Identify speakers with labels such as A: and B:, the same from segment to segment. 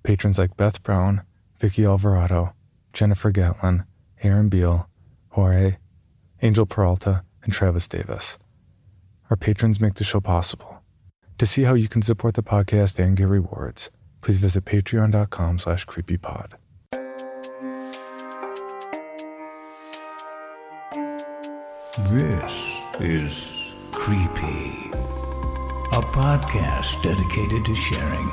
A: Patrons like Beth Brown, Vicky Alvarado, Jennifer Gatlin, Aaron Beal, Jorge, Angel Peralta, and Travis Davis. Our patrons make the show possible. To see how you can support the podcast and get rewards, please visit patreon.com/creepypod.
B: This is Creepy, a podcast dedicated to sharing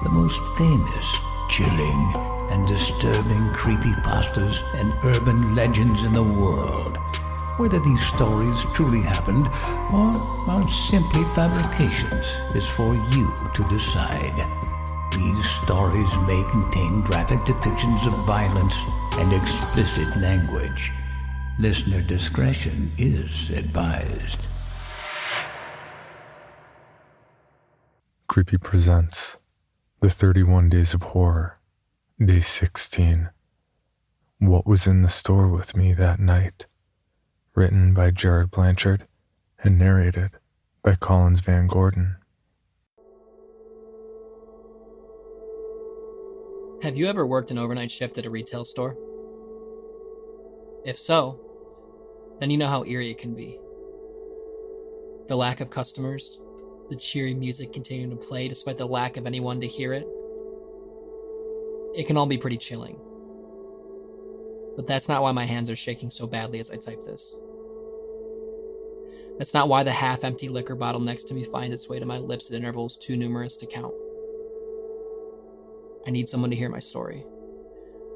B: the most famous, chilling, and disturbing creepypastas and urban legends in the world. Whether these stories truly happened or are simply fabrications is for you to decide. These stories may contain graphic depictions of violence and explicit language. Listener discretion is advised.
A: Creepy presents The 31 Days of Horror, Day 16. What Was in the Store with Me That Night? Written by Jarred Blanchard and narrated by Collins Van Gorden.
C: Have you ever worked an overnight shift at a retail store? If so, then you know how eerie it can be. The lack of customers, the cheery music continuing to play despite the lack of anyone to hear it. It can all be pretty chilling. But that's not why my hands are shaking so badly as I type this. That's not why the half-empty liquor bottle next to me finds its way to my lips at intervals too numerous to count. I need someone to hear my story,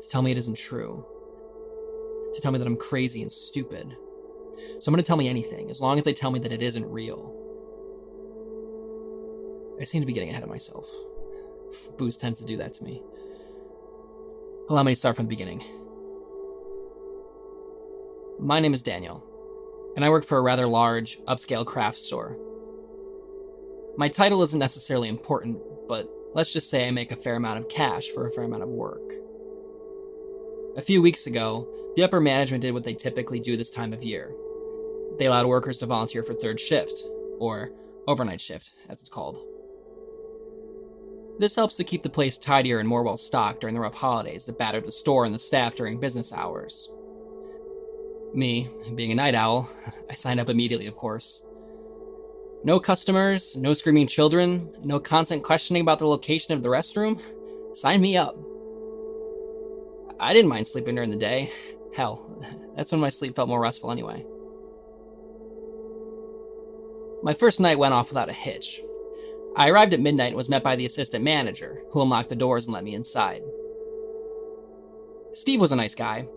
C: to tell me it isn't true, to tell me that I'm crazy and stupid. Someone to tell me anything, as long as they tell me that it isn't real. I seem to be getting ahead of myself. Booze tends to do that to me. Allow me to start from the beginning. My name is Daniel, and I work for a rather large, upscale craft store. My title isn't necessarily important, but let's just say I make a fair amount of cash for a fair amount of work. A few weeks ago, the upper management did what they typically do this time of year. They allowed workers to volunteer for third shift, or overnight shift, as it's called. This helps to keep the place tidier and more well-stocked during the rough holidays that battered the store and the staff during business hours. Me, being a night owl, I signed up immediately, of course. No customers, no screaming children, no constant questioning about the location of the restroom. Sign me up. I didn't mind sleeping during the day. Hell, that's when my sleep felt more restful anyway. My first night went off without a hitch. I arrived at midnight and was met by the assistant manager, who unlocked the doors and let me inside. Steve was a nice guy,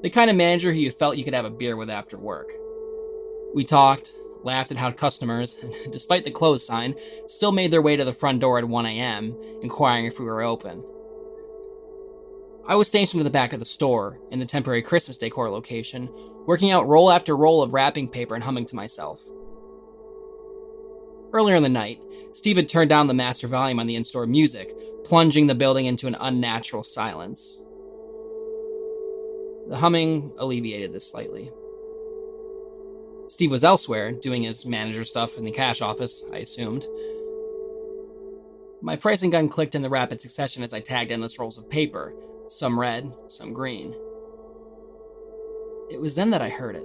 C: the kind of manager who you felt you could have a beer with after work. We talked, laughed at how customers, despite the close sign, still made their way to the front door at 1 a.m., inquiring if we were open. I was stationed in the back of the store, in the temporary Christmas decor location, working out roll after roll of wrapping paper and humming to myself. Earlier in the night, Steve had turned down the master volume on the in-store music, plunging the building into an unnatural silence. The humming alleviated this slightly. Steve was elsewhere, doing his manager stuff in the cash office, I assumed. My pricing gun clicked in the rapid succession as I tagged endless rolls of paper, some red, some green. It was then that I heard it.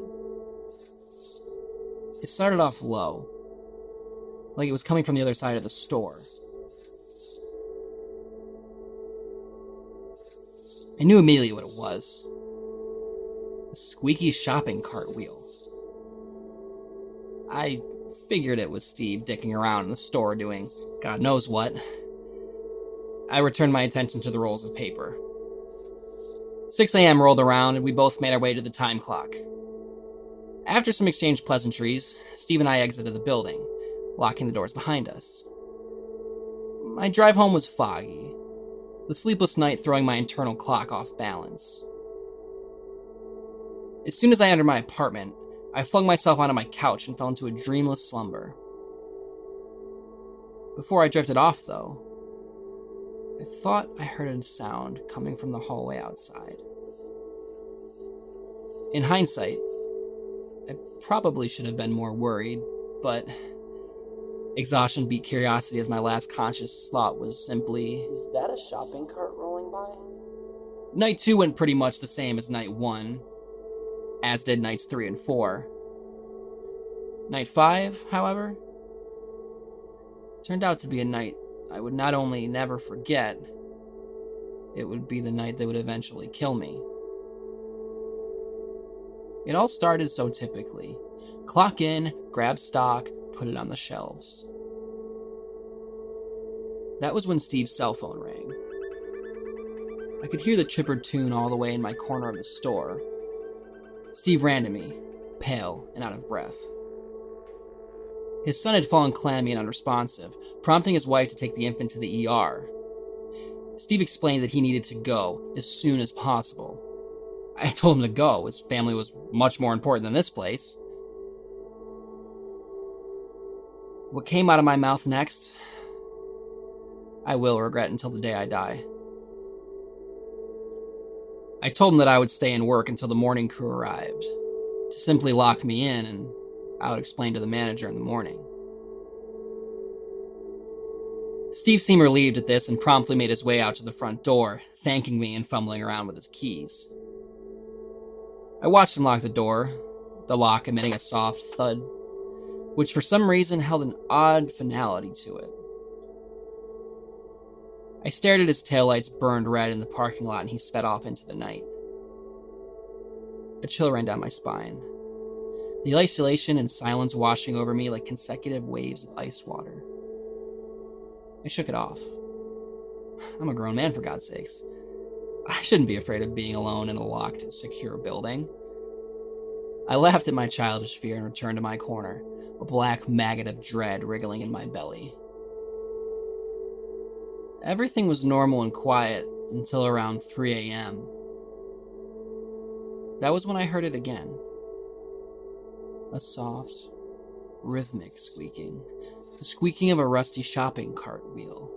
C: It started off low, like it was coming from the other side of the store. I knew immediately what it was. A squeaky shopping cart wheel. I figured it was Steve dicking around in the store doing God knows what. I returned my attention to the rolls of paper. 6 a.m. rolled around and we both made our way to the time clock. After some exchanged pleasantries, Steve and I exited the building, locking the doors behind us. My drive home was foggy, the sleepless night throwing my internal clock off balance. As soon as I entered my apartment, I flung myself onto my couch and fell into a dreamless slumber. Before I drifted off, though, I thought I heard a sound coming from the hallway outside. In hindsight, I probably should have been more worried, but Exhaustion beat curiosity as my last conscious thought was simply, is that a shopping cart rolling by? Night 2 went pretty much the same as Night 1, as did Nights 3 and 4. Night 5, however, turned out to be a night I would not only never forget, it would be the night that would eventually kill me. It all started so typically. Clock in, grab stock, put it on the shelves. That was when Steve's cell phone rang. I could hear the chipper tune all the way in my corner of the store. Steve ran to me, pale and out of breath. His son had fallen clammy and unresponsive, prompting his wife to take the infant to the ER. Steve explained that he needed to go as soon as possible. I told him to go. His family was much more important than this place. What came out of my mouth next, I will regret until the day I die. I told him that I would stay and work until the morning crew arrived, to simply lock me in, and I would explain to the manager in the morning. Steve seemed relieved at this and promptly made his way out to the front door, thanking me and fumbling around with his keys. I watched him lock the door, the lock emitting a soft thud, which for some reason held an odd finality to it. I stared at his taillights burned red in the parking lot and he sped off into the night. A chill ran down my spine, the isolation and silence washing over me like consecutive waves of ice water. I shook it off. I'm a grown man, for God's sakes. I shouldn't be afraid of being alone in a locked, secure building. I laughed at my childish fear and returned to my corner, a black maggot of dread wriggling in my belly. Everything was normal and quiet until around 3 a.m. That was when I heard it again. A soft, rhythmic squeaking. The squeaking of a rusty shopping cart wheel.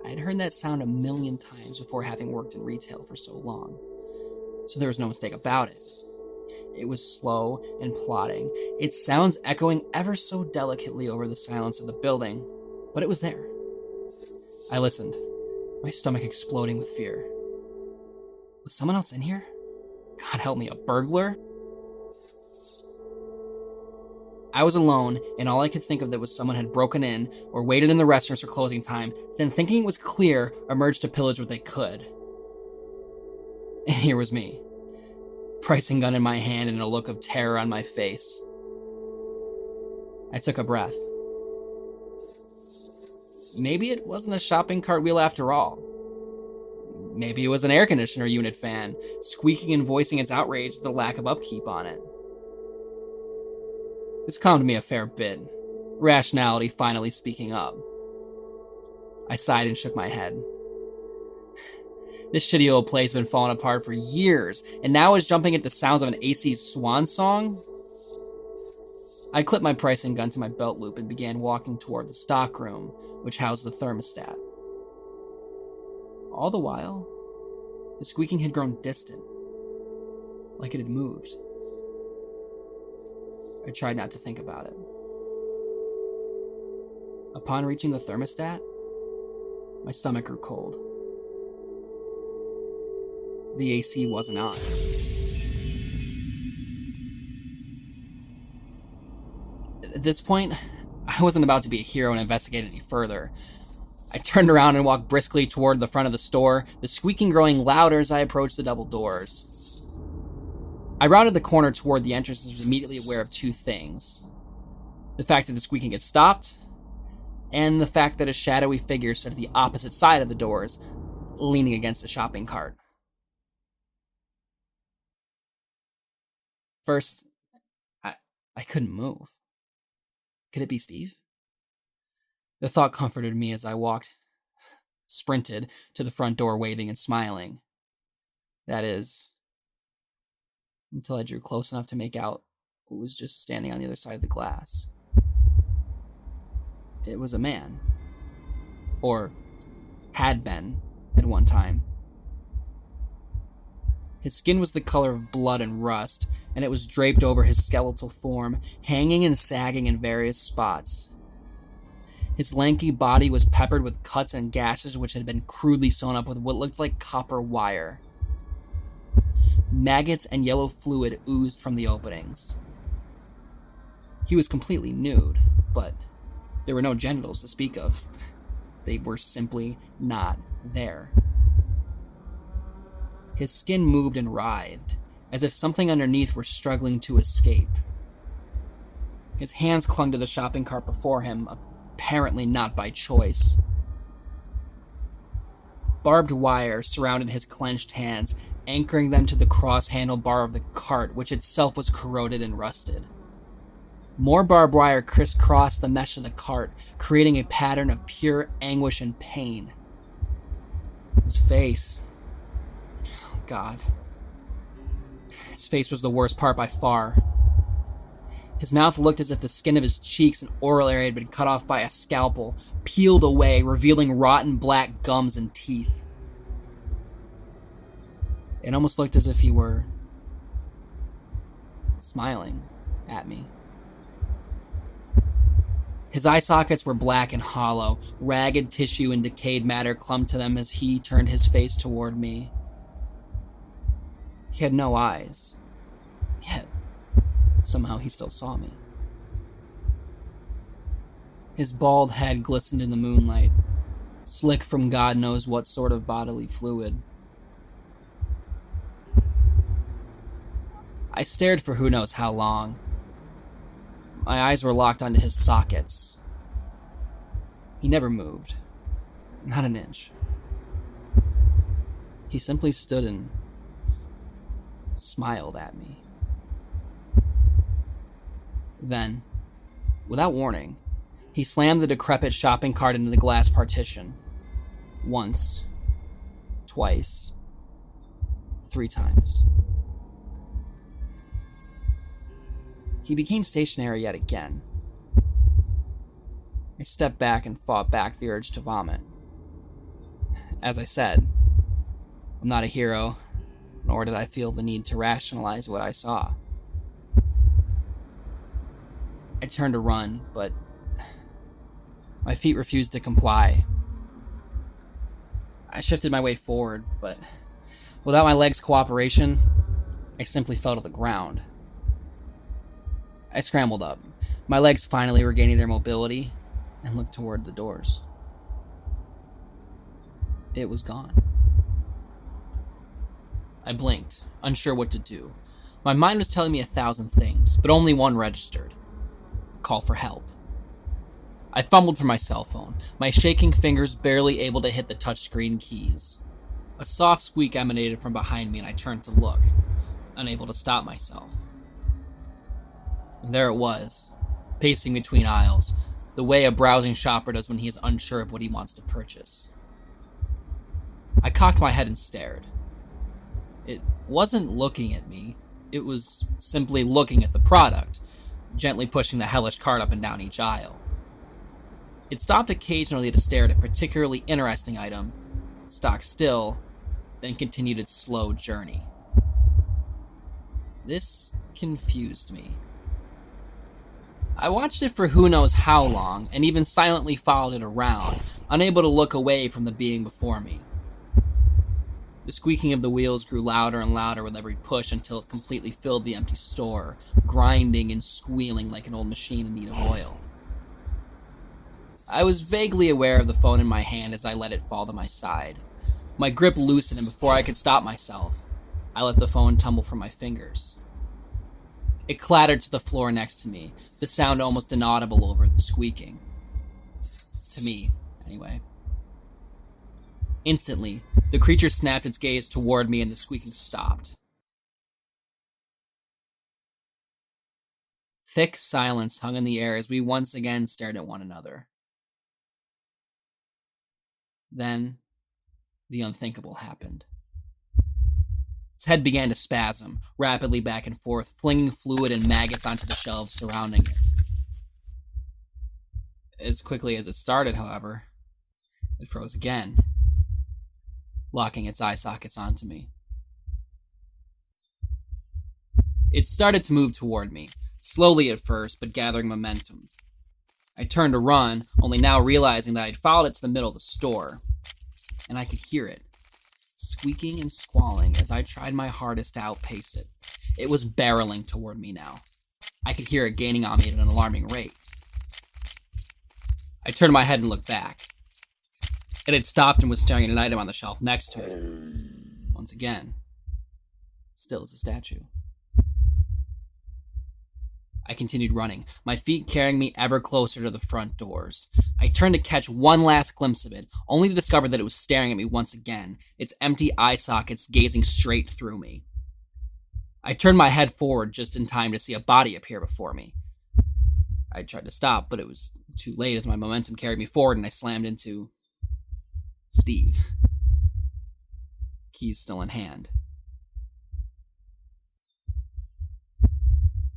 C: I had heard that sound a million times before having worked in retail for so long, so there was no mistake about it. It was slow and plodding, its sounds echoing ever so delicately over the silence of the building, but it was there. I listened, my stomach exploding with fear. Was someone else in here? God help me, a burglar? I was alone, and all I could think of that was someone had broken in or waited in the restaurants for closing time, then thinking it was clear, emerged to pillage what they could. And here was me, pricing gun in my hand and a look of terror on my face. I took a breath. Maybe it wasn't a shopping cart wheel after all. Maybe it was an air conditioner unit fan, squeaking and voicing its outrage at the lack of upkeep on it. This calmed me a fair bit, rationality finally speaking up. I sighed and shook my head. This shitty old place has been falling apart for years, and now is jumping at the sounds of an AC's swan song? I clipped my pricing gun to my belt loop and began walking toward the stock room, which housed the thermostat. All the while, the squeaking had grown distant, like it had moved. I tried not to think about it. Upon reaching the thermostat, my stomach grew cold. The AC wasn't on. At this point, I wasn't about to be a hero and investigate any further. I turned around and walked briskly toward the front of the store, the squeaking growing louder as I approached the double doors. I rounded the corner toward the entrance and was immediately aware of two things. The fact that the squeaking had stopped, and the fact that a shadowy figure stood at the opposite side of the doors, leaning against a shopping cart. First, I couldn't move. Could it be Steve? The thought comforted me as I sprinted to the front door waving and smiling. That is, until I drew close enough to make out who was just standing on the other side of the glass. It was a man. Or had been at one time. His skin was the color of blood and rust, and it was draped over his skeletal form, hanging and sagging in various spots. His lanky body was peppered with cuts and gashes which had been crudely sewn up with what looked like copper wire. Maggots and yellow fluid oozed from the openings. He was completely nude, but there were no genitals to speak of. They were simply not there. His skin moved and writhed, as if something underneath were struggling to escape. His hands clung to the shopping cart before him, apparently not by choice. Barbed wire surrounded his clenched hands, anchoring them to the cross handlebar of the cart, which itself was corroded and rusted. More barbed wire crisscrossed the mesh of the cart, creating a pattern of pure anguish and pain. His face... oh, God. His face was the worst part by far. His mouth looked as if the skin of his cheeks and oral area had been cut off by a scalpel, peeled away, revealing rotten black gums and teeth. It almost looked as if he were smiling at me. His eye sockets were black and hollow. Ragged tissue and decayed matter clung to them as he turned his face toward me. He had no eyes, yet somehow he still saw me. His bald head glistened in the moonlight, slick from God knows what sort of bodily fluid. I stared for who knows how long. My eyes were locked onto his sockets. He never moved, not an inch. He simply stood and smiled at me. Then, without warning, he slammed the decrepit shopping cart into the glass partition. Once, twice, 3 times. He became stationary yet again. I stepped back and fought back the urge to vomit. As I said, I'm not a hero, nor did I feel the need to rationalize what I saw. I turned to run, but my feet refused to comply. I shifted my weight forward, but without my legs' cooperation, I simply fell to the ground. I scrambled up, my legs finally regaining their mobility, and looked toward the doors. It was gone. I blinked, unsure what to do. My mind was telling me 1,000 things, but only one registered. Call for help. I fumbled for my cell phone, my shaking fingers barely able to hit the touchscreen keys. A soft squeak emanated from behind me and I turned to look, unable to stop myself. And there it was, pacing between aisles, the way a browsing shopper does when he is unsure of what he wants to purchase. I cocked my head and stared. It wasn't looking at me, it was simply looking at the product, gently pushing the hellish cart up and down each aisle. It stopped occasionally to stare at a particularly interesting item, stopped still, then continued its slow journey. This confused me. I watched it for who knows how long, and even silently followed it around, unable to look away from the being before me. The squeaking of the wheels grew louder and louder with every push until it completely filled the empty store, grinding and squealing like an old machine in need of oil. I was vaguely aware of the phone in my hand as I let it fall to my side. My grip loosened, and before I could stop myself, I let the phone tumble from my fingers. It clattered to the floor next to me, the sound almost inaudible over the squeaking. To me, anyway. Instantly, the creature snapped its gaze toward me and the squeaking stopped. Thick silence hung in the air as we once again stared at one another. Then, the unthinkable happened. Its head began to spasm, rapidly back and forth, flinging fluid and maggots onto the shelves surrounding it. As quickly as it started, however, it froze again, locking its eye sockets onto me. It started to move toward me, slowly at first, but gathering momentum. I turned to run, only now realizing that I'd followed it to the middle of the store. And I could hear it, squeaking and squalling as I tried my hardest to outpace it. It was barreling toward me now. I could hear it gaining on me at an alarming rate. I turned my head and looked back. It had stopped and was staring at an item on the shelf next to it. Once again, still as a statue. I continued running, my feet carrying me ever closer to the front doors. I turned to catch one last glimpse of it, only to discover that it was staring at me once again, its empty eye sockets gazing straight through me. I turned my head forward just in time to see a body appear before me. I tried to stop, but it was too late as my momentum carried me forward and I slammed into Steve. Keys still in hand.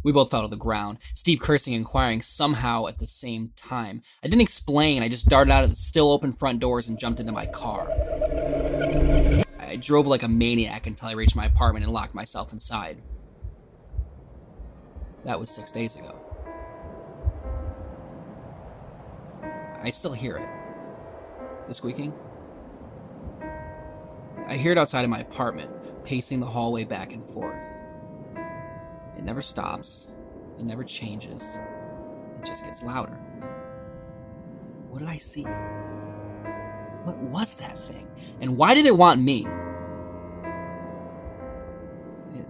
C: We both fell to the ground, Steve cursing and inquiring somehow at the same time. I didn't explain, I just darted out of the still open front doors and jumped into my car. I drove like a maniac until I reached my apartment and locked myself inside. That was 6 days ago. I still hear it. The squeaking. I hear it outside of my apartment, pacing the hallway back and forth. It never stops. It never changes. It just gets louder. What did I see? What was that thing? And why did it want me? It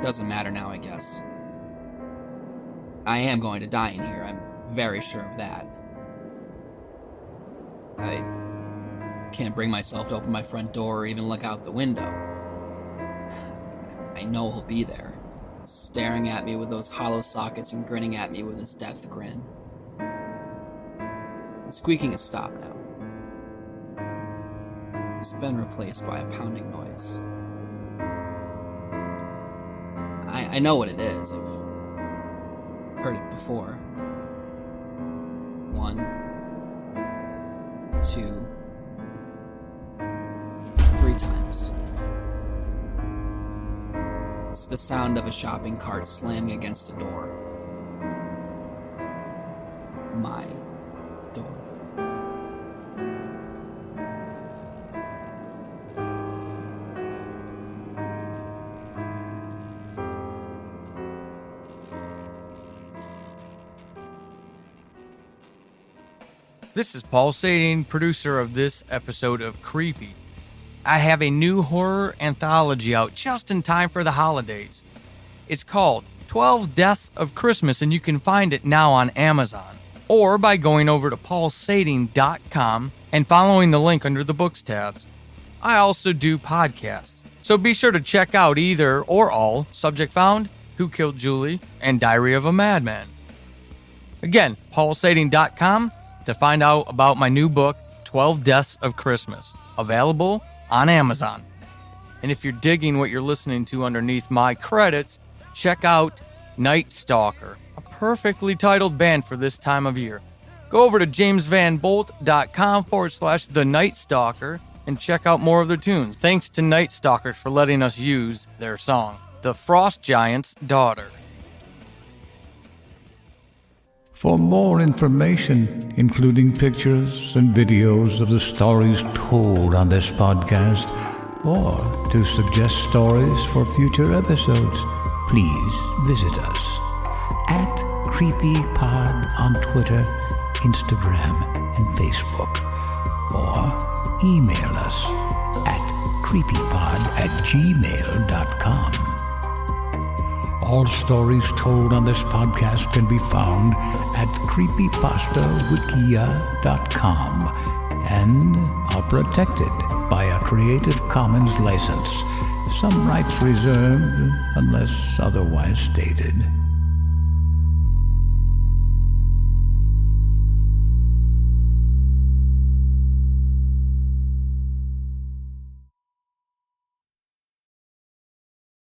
C: doesn't matter now, I guess. I am going to die in here. I'm very sure of that. I can't bring myself to open my front door or even look out the window. I know he'll be there, staring at me with those hollow sockets and grinning at me with his death grin. The squeaking has stopped now. It's been replaced by a pounding noise. I know what it is. I've heard it before. 1, 2, 3 times. It's the sound of a shopping cart slamming against a door. My door.
D: This is Paul Sading, producer of this episode of Creepy. I have a new horror anthology out just in time for the holidays. It's called 12 Deaths of Christmas, and you can find it now on Amazon, or by going over to paulsading.com and following the link under the books tabs. I also do podcasts, so be sure to check out either or all Subject Found, Who Killed Julie, and Diary of a Madman. Again, paulsading.com to find out about my new book, 12 Deaths of Christmas, available on Amazon. And if you're digging what you're listening to underneath my credits, check out Night Stalker, a perfectly titled band for this time of year. Go over to jamesvanbolt.com/The Night Stalker and check out more of their tunes. Thanks to Night Stalkers for letting us use their song, The Frost Giant's Daughter.
B: For more information, including pictures and videos of the stories told on this podcast, or to suggest stories for future episodes, please visit us at CreepyPod on Twitter, Instagram, and Facebook, or email us at creepypod@gmail.com. All stories told on this podcast can be found at creepypastawikia.com and are protected by a Creative Commons license. Some rights reserved unless otherwise stated.